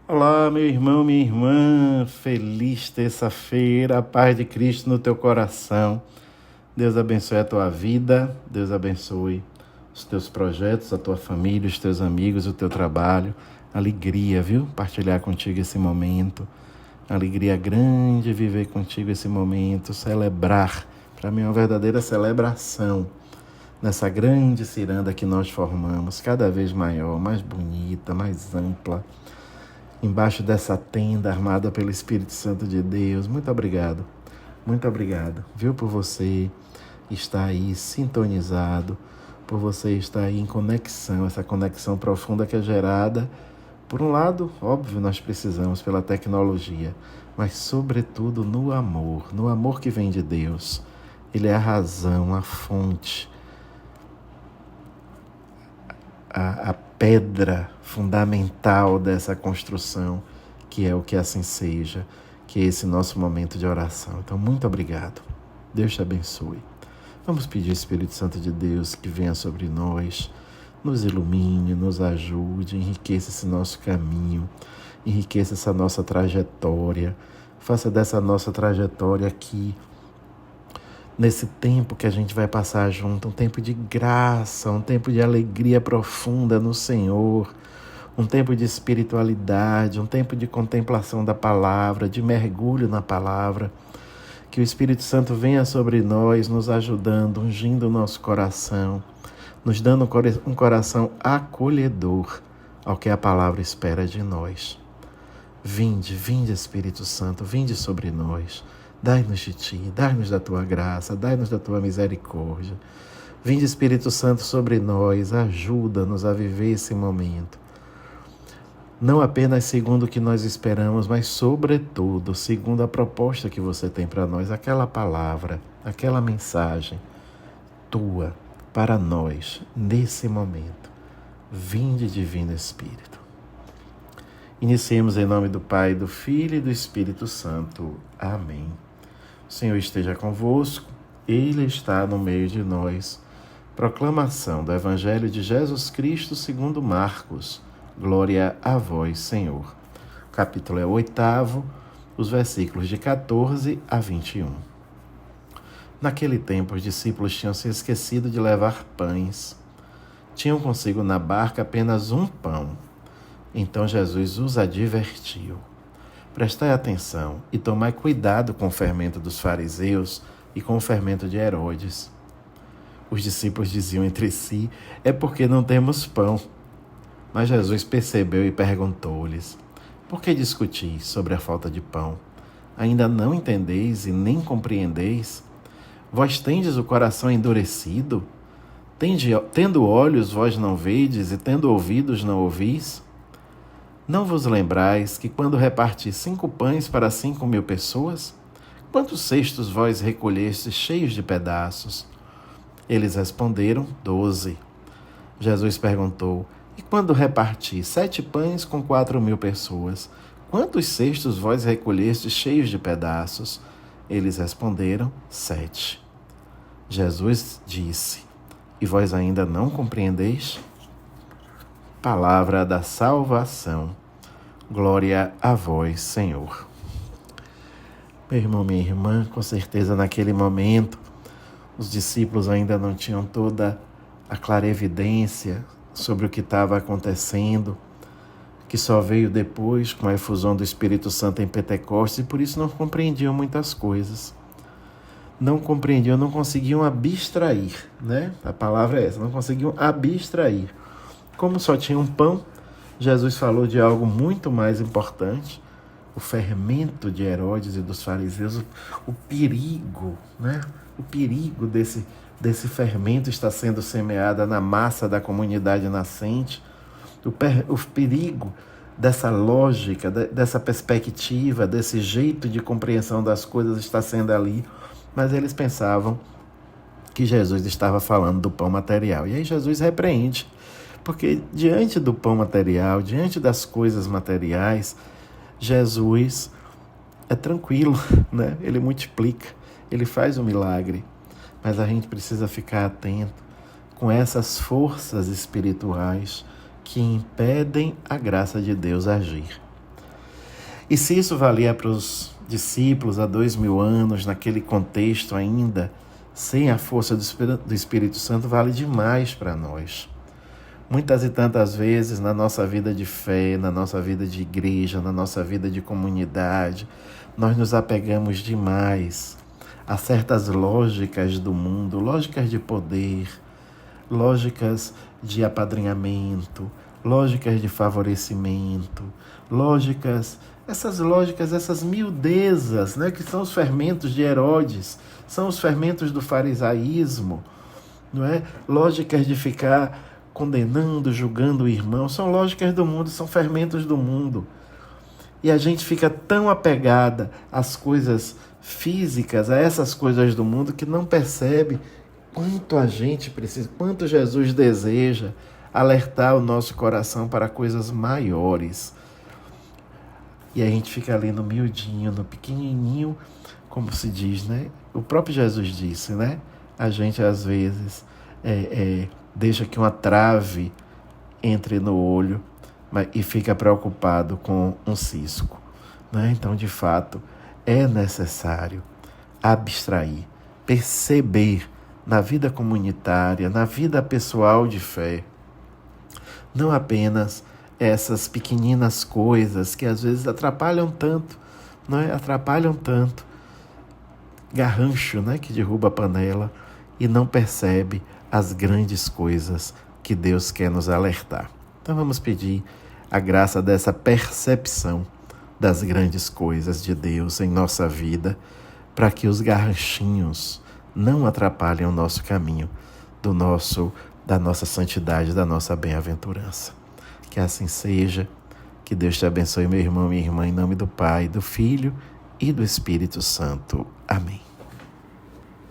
Olá, meu irmão, minha irmã, feliz terça-feira, a paz de Cristo no teu coração. Deus abençoe a tua vida, Deus abençoe os teus projetos, a tua família, os teus amigos, o teu trabalho. Alegria, viu? Partilhar contigo esse momento. Alegria grande viver contigo esse momento, celebrar. Para mim é uma verdadeira celebração nessa grande ciranda que nós formamos, cada vez maior, mais bonita, mais ampla, embaixo dessa tenda armada pelo Espírito Santo de Deus. Muito obrigado, viu, por você estar aí sintonizado, por você estar aí em conexão, essa conexão profunda que é gerada, por um lado, óbvio, nós precisamos pela tecnologia, mas sobretudo no amor que vem de Deus. Ele é a razão, a fonte, a pedra fundamental dessa construção, que é o que assim seja, que é esse nosso momento de oração. Então, muito obrigado. Deus te abençoe. Vamos pedir ao Espírito Santo de Deus que venha sobre nós, nos ilumine, nos ajude, enriqueça esse nosso caminho, enriqueça essa nossa trajetória, faça dessa nossa trajetória aqui, nesse tempo que a gente vai passar junto, um tempo de graça, um tempo de alegria profunda no Senhor, um tempo de espiritualidade, um tempo de contemplação da palavra, de mergulho na palavra. Que o Espírito Santo venha sobre nós, nos ajudando, ungindo o nosso coração, nos dando um coração acolhedor ao que a palavra espera de nós. Vinde Espírito Santo, vinde sobre nós. Dai-nos de Ti, dai-nos da Tua graça, dai-nos da Tua misericórdia. Vinde, Espírito Santo, sobre nós, ajuda-nos a viver esse momento. Não apenas segundo o que nós esperamos, mas sobretudo segundo a proposta que você tem para nós, aquela palavra, aquela mensagem Tua para nós, nesse momento. Vinde, Divino Espírito. Iniciemos em nome do Pai, do Filho e do Espírito Santo. Amém. O Senhor esteja convosco, Ele está no meio de nós. Proclamação do Evangelho de Jesus Cristo segundo Marcos. Glória a vós, Senhor. O capítulo é o 8º, os versículos de 14 a 21. Naquele tempo, os discípulos tinham se esquecido de levar pães. Tinham consigo na barca apenas um pão. Então Jesus os advertiu. Prestai atenção e tomai cuidado com o fermento dos fariseus e com o fermento de Herodes. Os discípulos diziam entre si, é porque não temos pão. Mas Jesus percebeu e perguntou-lhes, por que discutis sobre a falta de pão? Ainda não entendeis e nem compreendeis? Vós tendes o coração endurecido? Tendo olhos vós não vedes e tendo ouvidos não ouvis? Não vos lembrais que quando reparti 5 pães para 5.000 pessoas, quantos cestos vós recolhestes cheios de pedaços? Eles responderam, 12. Jesus perguntou, e quando reparti 7 pães com 4.000 pessoas, quantos cestos vós recolhestes cheios de pedaços? Eles responderam, 7. Jesus disse, e vós ainda não compreendeis? Palavra da salvação. Glória a vós, Senhor. Meu irmão, minha irmã, com certeza naquele momento, os discípulos ainda não tinham toda a clarevidência sobre o que estava acontecendo, que só veio depois com a efusão do Espírito Santo em Pentecostes, e por isso não compreendiam muitas coisas. Não compreendiam, não conseguiam abstrair, né? A palavra é essa, não conseguiam abstrair. Como só tinha um pão, Jesus falou de algo muito mais importante, o fermento de Herodes e dos fariseus, o perigo, né? O perigo desse fermento está sendo semeado na massa da comunidade nascente, o perigo dessa lógica, dessa perspectiva, desse jeito de compreensão das coisas está sendo ali, mas eles pensavam que Jesus estava falando do pão material. E aí Jesus repreende, porque diante do pão material, diante das coisas materiais, Jesus é tranquilo, né? Ele multiplica, ele faz um milagre, mas a gente precisa ficar atento com essas forças espirituais que impedem a graça de Deus agir. E se isso valia para os discípulos há 2000 anos, naquele contexto ainda, sem a força do Espírito Santo, vale demais para nós. Muitas e tantas vezes na nossa vida de fé, na nossa vida de igreja, na nossa vida de comunidade, nós nos apegamos demais a certas lógicas do mundo, lógicas de poder, lógicas de apadrinhamento, lógicas de favorecimento, essas lógicas, essas miudezas, né, que são os fermentos de Herodes, são os fermentos do farisaísmo, não é? Lógicas de ficar condenando, julgando o irmão, são lógicas do mundo, são fermentos do mundo. E a gente fica tão apegada às coisas físicas, a essas coisas do mundo, que não percebe quanto a gente precisa, quanto Jesus deseja alertar o nosso coração para coisas maiores. E a gente fica ali no miudinho, no pequenininho, como se diz, né? O próprio Jesus disse, né? A gente às vezes deixa que uma trave entre no olho e fica preocupado com um cisco, né? Então, de fato, é necessário abstrair, perceber na vida comunitária, na vida pessoal de fé, não apenas essas pequeninas coisas que às vezes atrapalham tanto, não é? Atrapalham tanto, garrancho, né, que derruba a panela, e não percebe as grandes coisas que Deus quer nos alertar. Então vamos pedir a graça dessa percepção das grandes coisas de Deus em nossa vida, para que os garranchinhos não atrapalhem o nosso caminho da nossa santidade, da nossa bem-aventurança. Que assim seja. Que Deus te abençoe, meu irmão e minha irmã, em nome do Pai, do Filho e do Espírito Santo. Amém.